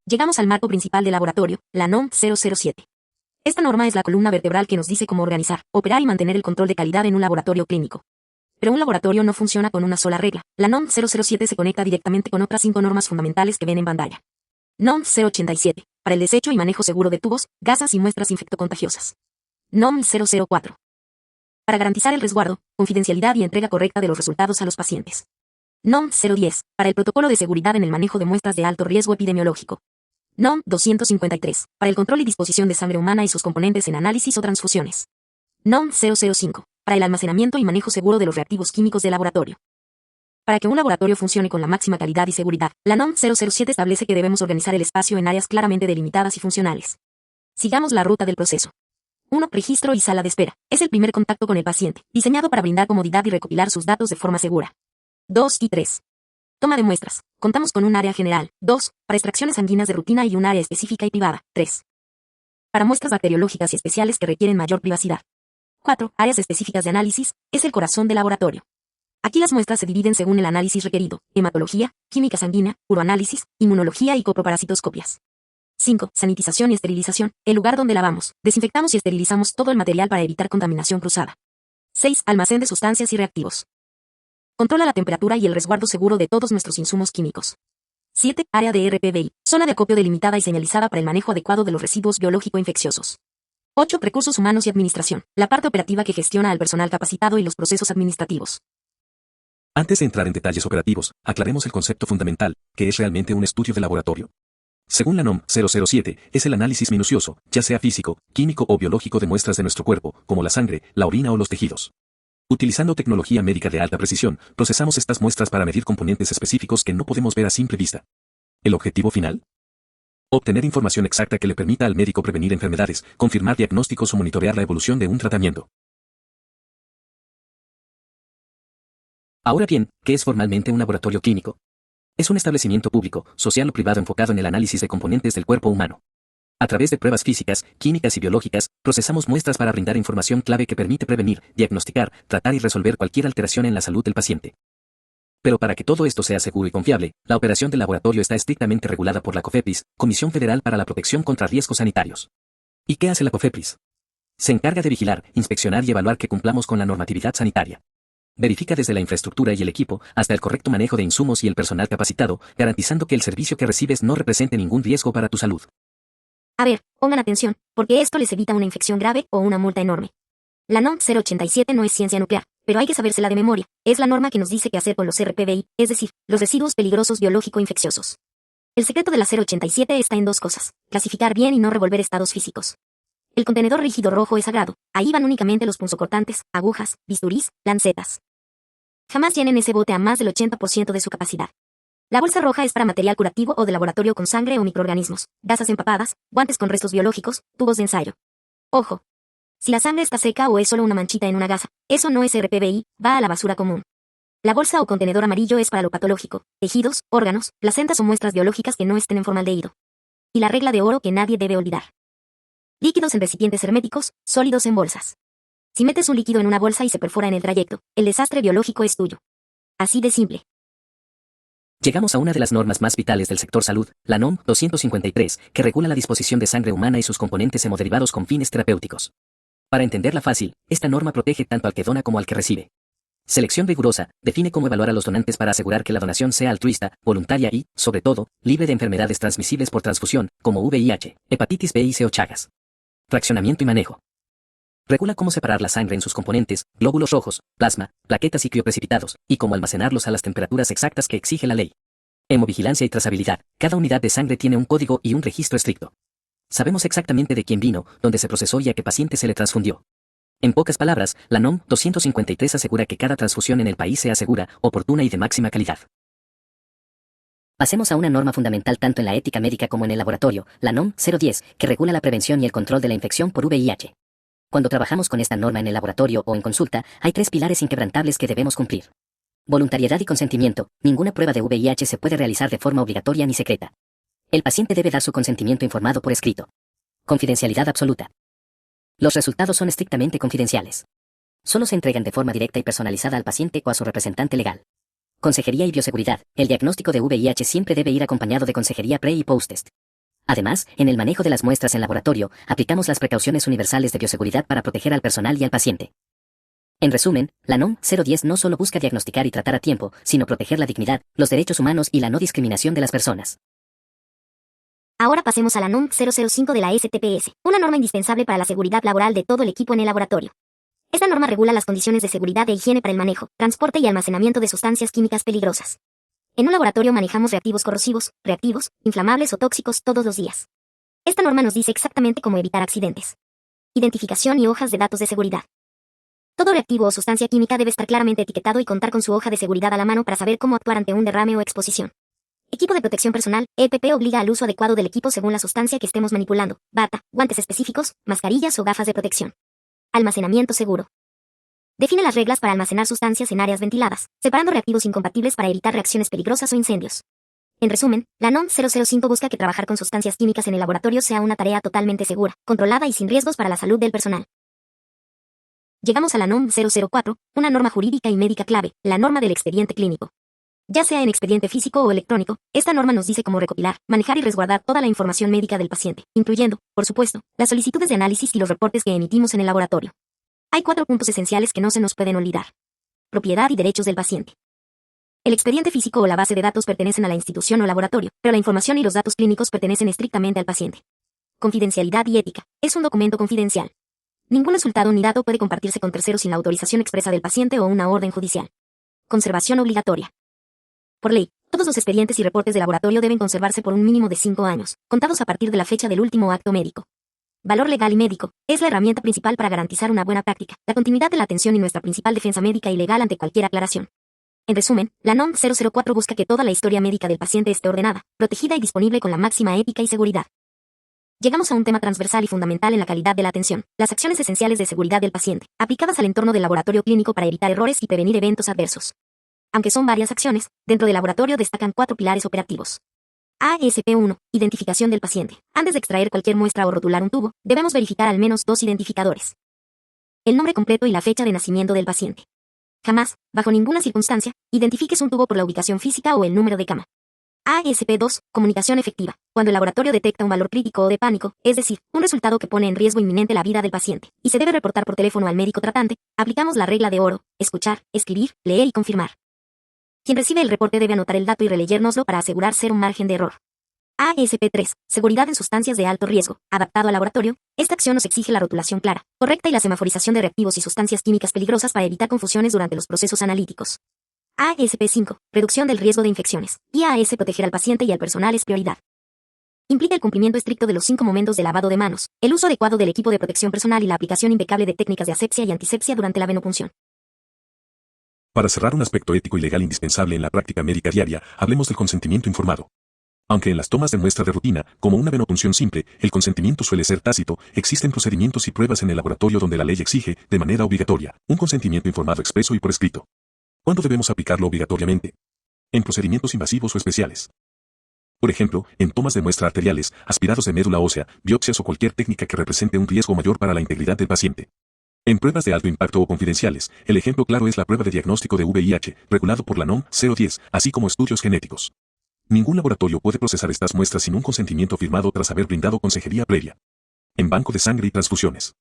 Llegamos al marco principal del laboratorio, la NOM 007. Esta norma es la columna vertebral que nos dice cómo organizar, operar y mantener el control de calidad en un laboratorio clínico. Pero un laboratorio no funciona con una sola regla. La NOM 007 se conecta directamente con otras 5 normas fundamentales que ven en pantalla. NOM 087, para el desecho y manejo seguro de tubos, gasas y muestras infectocontagiosas. NOM 004, para garantizar el resguardo, confidencialidad y entrega correcta de los resultados a los pacientes. NOM 010, para el protocolo de seguridad en el manejo de muestras de alto riesgo epidemiológico. NOM 253, para el control y disposición de sangre humana y sus componentes en análisis o transfusiones. NOM 005, para el almacenamiento y manejo seguro de los reactivos químicos de laboratorio. Para que un laboratorio funcione con la máxima calidad y seguridad, la NOM 007 establece que debemos organizar el espacio en áreas claramente delimitadas y funcionales. Sigamos la ruta del proceso. 1. Registro y sala de espera. Es el primer contacto con el paciente, diseñado para brindar comodidad y recopilar sus datos de forma segura. 2 y 3. Toma de muestras. Contamos con un área general. 2. Para extracciones sanguíneas de rutina y un área específica y privada. 3. Para muestras bacteriológicas y especiales que requieren mayor privacidad. 4. Áreas específicas de análisis. Es el corazón del laboratorio. Aquí las muestras se dividen según el análisis requerido: hematología, química sanguínea, uroanálisis, inmunología y coproparasitoscopias. 5. Sanitización y esterilización. El lugar donde lavamos, desinfectamos y esterilizamos todo el material para evitar contaminación cruzada. 6. Almacén de sustancias y reactivos. Controla la temperatura y el resguardo seguro de todos nuestros insumos químicos. 7. Área de RPBI. Zona de acopio delimitada y señalizada para el manejo adecuado de los residuos biológico-infecciosos. 8. Recursos humanos y administración. La parte operativa que gestiona al personal capacitado y los procesos administrativos. Antes de entrar en detalles operativos, aclaremos el concepto fundamental, que es realmente un estudio de laboratorio. Según la NOM 007, es el análisis minucioso, ya sea físico, químico o biológico de muestras de nuestro cuerpo, como la sangre, la orina o los tejidos. Utilizando tecnología médica de alta precisión, procesamos estas muestras para medir componentes específicos que no podemos ver a simple vista. ¿El objetivo final? Obtener información exacta que le permita al médico prevenir enfermedades, confirmar diagnósticos o monitorear la evolución de un tratamiento. Ahora bien, ¿qué es formalmente un laboratorio clínico? Es un establecimiento público, social o privado enfocado en el análisis de componentes del cuerpo humano. A través de pruebas físicas, químicas y biológicas, procesamos muestras para brindar información clave que permite prevenir, diagnosticar, tratar y resolver cualquier alteración en la salud del paciente. Pero para que todo esto sea seguro y confiable, la operación del laboratorio está estrictamente regulada por la COFEPRIS, Comisión Federal para la Protección contra Riesgos Sanitarios. ¿Y qué hace la COFEPRIS? Se encarga de vigilar, inspeccionar y evaluar que cumplamos con la normatividad sanitaria. Verifica desde la infraestructura y el equipo, hasta el correcto manejo de insumos y el personal capacitado, garantizando que el servicio que recibes no represente ningún riesgo para tu salud. A ver, pongan atención, porque esto les evita una infección grave o una multa enorme. La NOM 087 no es ciencia nuclear, pero hay que sabérsela de memoria. Es la norma que nos dice qué hacer con los RPBI, es decir, los residuos peligrosos biológico-infecciosos. El secreto de la 087 está en 2 cosas: clasificar bien y no revolver estados físicos. El contenedor rígido rojo es sagrado. Ahí van únicamente los punzocortantes, agujas, bisturís, lancetas. Jamás llenen ese bote a más del 80% de su capacidad. La bolsa roja es para material curativo o de laboratorio con sangre o microorganismos, gasas empapadas, guantes con restos biológicos, tubos de ensayo. Ojo. Si la sangre está seca o es solo una manchita en una gasa, eso no es RPBI, va a la basura común. La bolsa o contenedor amarillo es para lo patológico: tejidos, órganos, placentas o muestras biológicas que no estén en formaldehído. Y la regla de oro que nadie debe olvidar: líquidos en recipientes herméticos, sólidos en bolsas. Si metes un líquido en una bolsa y se perfora en el trayecto, el desastre biológico es tuyo. Así de simple. Llegamos a una de las normas más vitales del sector salud, la NOM 253, que regula la disposición de sangre humana y sus componentes hemoderivados con fines terapéuticos. Para entenderla fácil, esta norma protege tanto al que dona como al que recibe. Selección rigurosa, define cómo evaluar a los donantes para asegurar que la donación sea altruista, voluntaria y, sobre todo, libre de enfermedades transmisibles por transfusión, como VIH, hepatitis B y C o Chagas. Fraccionamiento y manejo. Regula cómo separar la sangre en sus componentes, glóbulos rojos, plasma, plaquetas y crioprecipitados, y cómo almacenarlos a las temperaturas exactas que exige la ley. Hemovigilancia y trazabilidad. Cada unidad de sangre tiene un código y un registro estricto. Sabemos exactamente de quién vino, dónde se procesó y a qué paciente se le transfundió. En pocas palabras, la NOM 253 asegura que cada transfusión en el país sea segura, oportuna y de máxima calidad. Pasemos a una norma fundamental tanto en la ética médica como en el laboratorio, la NOM 010, que regula la prevención y el control de la infección por VIH. Cuando trabajamos con esta norma en el laboratorio o en consulta, hay 3 pilares inquebrantables que debemos cumplir. Voluntariedad y consentimiento. Ninguna prueba de VIH se puede realizar de forma obligatoria ni secreta. El paciente debe dar su consentimiento informado por escrito. Confidencialidad absoluta. Los resultados son estrictamente confidenciales. Solo se entregan de forma directa y personalizada al paciente o a su representante legal. Consejería y bioseguridad. El diagnóstico de VIH siempre debe ir acompañado de consejería pre y post-test. Además, en el manejo de las muestras en laboratorio, aplicamos las precauciones universales de bioseguridad para proteger al personal y al paciente. En resumen, la NOM 010 no solo busca diagnosticar y tratar a tiempo, sino proteger la dignidad, los derechos humanos y la no discriminación de las personas. Ahora pasemos a la NOM 005 de la STPS, una norma indispensable para la seguridad laboral de todo el equipo en el laboratorio. Esta norma regula las condiciones de seguridad e higiene para el manejo, transporte y almacenamiento de sustancias químicas peligrosas. En un laboratorio manejamos reactivos corrosivos, reactivos, inflamables o tóxicos todos los días. Esta norma nos dice exactamente cómo evitar accidentes. Identificación y hojas de datos de seguridad. Todo reactivo o sustancia química debe estar claramente etiquetado y contar con su hoja de seguridad a la mano para saber cómo actuar ante un derrame o exposición. Equipo de protección personal, EPP obliga al uso adecuado del equipo según la sustancia que estemos manipulando, bata, guantes específicos, mascarillas o gafas de protección. Almacenamiento seguro. Define las reglas para almacenar sustancias en áreas ventiladas, separando reactivos incompatibles para evitar reacciones peligrosas o incendios. En resumen, la NOM 005 busca que trabajar con sustancias químicas en el laboratorio sea una tarea totalmente segura, controlada y sin riesgos para la salud del personal. Llegamos a la NOM 004, una norma jurídica y médica clave, la norma del expediente clínico. Ya sea en expediente físico o electrónico, esta norma nos dice cómo recopilar, manejar y resguardar toda la información médica del paciente, incluyendo, por supuesto, las solicitudes de análisis y los reportes que emitimos en el laboratorio. Hay 4 puntos esenciales que no se nos pueden olvidar. Propiedad y derechos del paciente. El expediente físico o la base de datos pertenecen a la institución o laboratorio, pero la información y los datos clínicos pertenecen estrictamente al paciente. Confidencialidad y ética. Es un documento confidencial. Ningún resultado ni dato puede compartirse con terceros sin la autorización expresa del paciente o una orden judicial. Conservación obligatoria. Por ley, todos los expedientes y reportes de laboratorio deben conservarse por un mínimo de 5 años, contados a partir de la fecha del último acto médico. Valor legal y médico. Es la herramienta principal para garantizar una buena práctica, la continuidad de la atención y nuestra principal defensa médica y legal ante cualquier aclaración. En resumen, la NOM 004 busca que toda la historia médica del paciente esté ordenada, protegida y disponible con la máxima ética y seguridad. Llegamos a un tema transversal y fundamental en la calidad de la atención, las acciones esenciales de seguridad del paciente, aplicadas al entorno del laboratorio clínico para evitar errores y prevenir eventos adversos. Aunque son varias acciones, dentro del laboratorio destacan 4 pilares operativos. ASP1. Identificación del paciente. Antes de extraer cualquier muestra o rotular un tubo, debemos verificar al menos 2 identificadores. El nombre completo y la fecha de nacimiento del paciente. Jamás, bajo ninguna circunstancia, identifiques un tubo por la ubicación física o el número de cama. ASP2. Comunicación efectiva. Cuando el laboratorio detecta un valor crítico o de pánico, es decir, un resultado que pone en riesgo inminente la vida del paciente, y se debe reportar por teléfono al médico tratante, aplicamos la regla de oro: escuchar, escribir, leer y confirmar. Quien recibe el reporte debe anotar el dato y releyérnoslo para asegurar ser un margen de error. ASP3. Seguridad en sustancias de alto riesgo. Adaptado al laboratorio, esta acción nos exige la rotulación clara, correcta y la semaforización de reactivos y sustancias químicas peligrosas para evitar confusiones durante los procesos analíticos. ASP5. Reducción del riesgo de infecciones. IAS. Proteger al paciente y al personal es prioridad. Implica el cumplimiento estricto de los 5 momentos de lavado de manos, el uso adecuado del equipo de protección personal y la aplicación impecable de técnicas de asepsia y antisepsia durante la venopunción. Para cerrar un aspecto ético y legal indispensable en la práctica médica diaria, hablemos del consentimiento informado. Aunque en las tomas de muestra de rutina, como una venopunción simple, el consentimiento suele ser tácito, existen procedimientos y pruebas en el laboratorio donde la ley exige, de manera obligatoria, un consentimiento informado expreso y por escrito. ¿Cuándo debemos aplicarlo obligatoriamente? En procedimientos invasivos o especiales. Por ejemplo, en tomas de muestra arteriales, aspirados de médula ósea, biopsias o cualquier técnica que represente un riesgo mayor para la integridad del paciente. En pruebas de alto impacto o confidenciales, el ejemplo claro es la prueba de diagnóstico de VIH, regulado por la NOM 010, así como estudios genéticos. Ningún laboratorio puede procesar estas muestras sin un consentimiento firmado tras haber brindado consejería previa. En banco de sangre y transfusiones.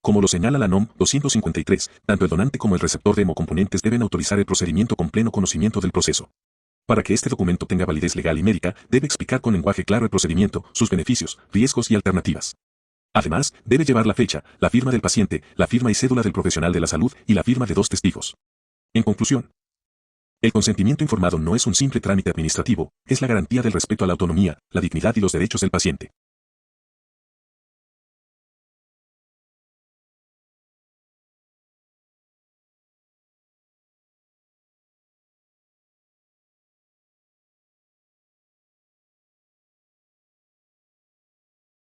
Como lo señala la NOM 253, tanto el donante como el receptor de hemocomponentes deben autorizar el procedimiento con pleno conocimiento del proceso. Para que este documento tenga validez legal y médica, debe explicar con lenguaje claro el procedimiento, sus beneficios, riesgos y alternativas. Además, debe llevar la fecha, la firma del paciente, la firma y cédula del profesional de la salud y la firma de 2 testigos. En conclusión, el consentimiento informado no es un simple trámite administrativo, es la garantía del respeto a la autonomía, la dignidad y los derechos del paciente.